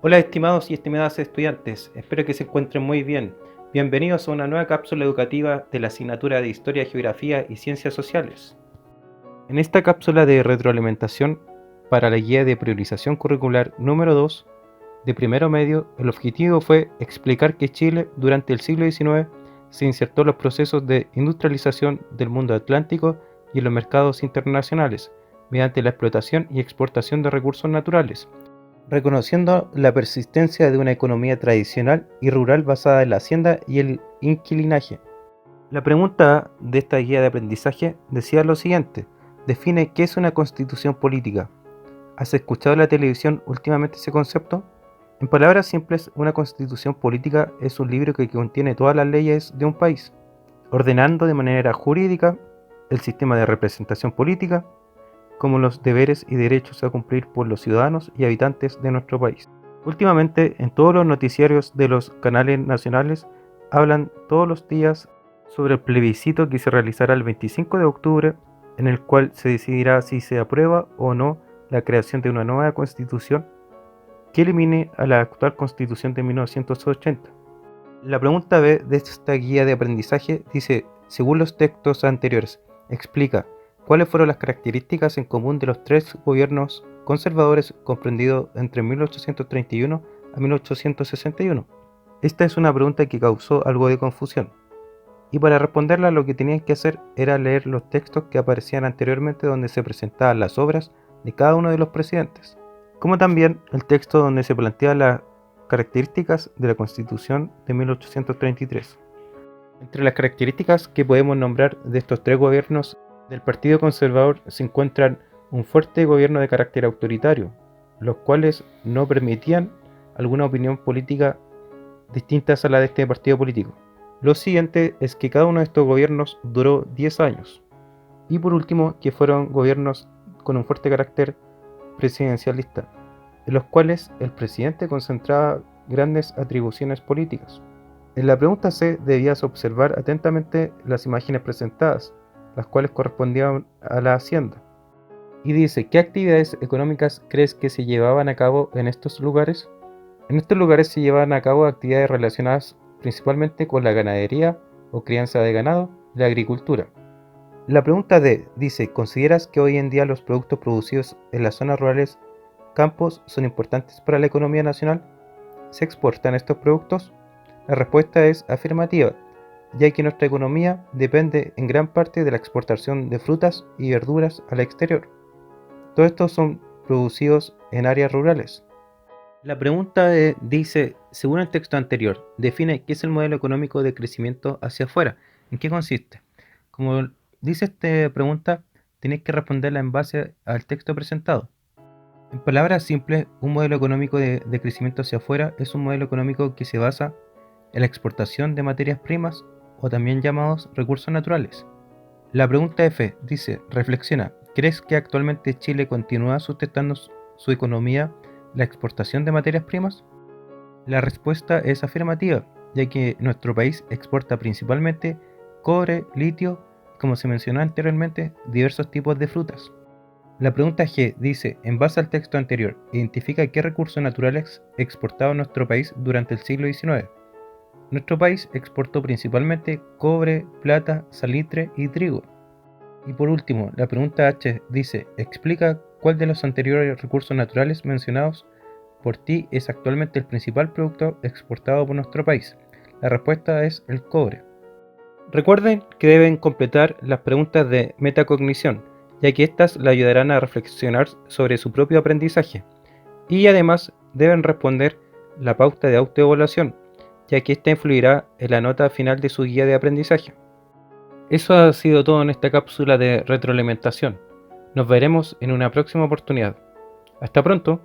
Hola estimados y estimadas estudiantes, espero que se encuentren muy bien. Bienvenidos a una nueva cápsula educativa de la asignatura de Historia, Geografía y Ciencias Sociales. En esta cápsula de retroalimentación para la guía de priorización curricular número 2 de primero medio, el objetivo fue explicar que Chile durante el siglo XIX se insertó en los procesos de industrialización del mundo atlántico y en los mercados internacionales, mediante la explotación y exportación de recursos naturales, reconociendo la persistencia de una economía tradicional y rural basada en la hacienda y el inquilinaje. La pregunta de esta guía de aprendizaje decía lo siguiente: define qué es una constitución política. ¿Has escuchado en la televisión últimamente ese concepto? En palabras simples, una constitución política es un libro que contiene todas las leyes de un país, ordenando de manera jurídica el sistema de representación política, como los deberes y derechos a cumplir por los ciudadanos y habitantes de nuestro país. Últimamente, en todos los noticiarios de los canales nacionales hablan todos los días sobre el plebiscito que se realizará el 25 de octubre, en el cual se decidirá si se aprueba o no la creación de una nueva constitución que elimine a la actual constitución de 1980. La pregunta B de esta guía de aprendizaje dice: según los textos anteriores, explica cuáles fueron las características en común de los tres gobiernos conservadores comprendidos entre 1831 a 1861. Esta es una pregunta que causó algo de confusión, y para responderla lo que tenían que hacer era leer los textos que aparecían anteriormente donde se presentaban las obras de cada uno de los presidentes, como también el texto donde se planteaban las características de la Constitución de 1833. Entre las características que podemos nombrar de estos tres gobiernos del Partido Conservador se encuentran un fuerte gobierno de carácter autoritario, los cuales no permitían alguna opinión política distintas a la de este partido político. Lo siguiente es que cada uno de estos gobiernos duró 10 años. Y por último, que fueron gobiernos con un fuerte carácter presidencialista, en los cuales el presidente concentraba grandes atribuciones políticas. En la pregunta C debías observar atentamente las imágenes presentadas, las cuales correspondían a la hacienda. Y dice: ¿qué actividades económicas crees que se llevaban a cabo en estos lugares? En estos lugares se llevaban a cabo actividades relacionadas principalmente con la ganadería o crianza de ganado y la agricultura. La pregunta D dice: ¿consideras que hoy en día los productos producidos en las zonas rurales, campos, son importantes para la economía nacional? ¿Se exportan estos productos? La respuesta es afirmativa, ya que nuestra economía depende en gran parte de la exportación de frutas y verduras al exterior. Todos estos son producidos en áreas rurales. La pregunta dice: según el texto anterior, define qué es el modelo económico de crecimiento hacia afuera. ¿En qué consiste? Como dice esta pregunta, tenéis que responderla en base al texto presentado. En palabras simples, un modelo económico de crecimiento hacia afuera es un modelo económico que se basa en la exportación de materias primas o también llamados recursos naturales. La pregunta F dice: reflexiona, ¿crees que actualmente Chile continúa sustentando su economía la exportación de materias primas? La respuesta es afirmativa, ya que nuestro país exporta principalmente cobre, litio y, como se mencionó anteriormente, diversos tipos de frutas. La pregunta G dice: en base al texto anterior, identifica qué recursos naturales exportaba nuestro país durante el siglo XIX. Nuestro país exportó principalmente cobre, plata, salitre y trigo. Y por último, la pregunta H dice: explica cuál de los anteriores recursos naturales mencionados por ti es actualmente el principal producto exportado por nuestro país. La respuesta es el cobre. Recuerden que deben completar las preguntas de metacognición, ya que estas le ayudarán a reflexionar sobre su propio aprendizaje. Y además deben responder la pauta de autoevaluación, ya que esta influirá en la nota final de su guía de aprendizaje. Eso ha sido todo en esta cápsula de retroalimentación. Nos veremos en una próxima oportunidad. Hasta pronto.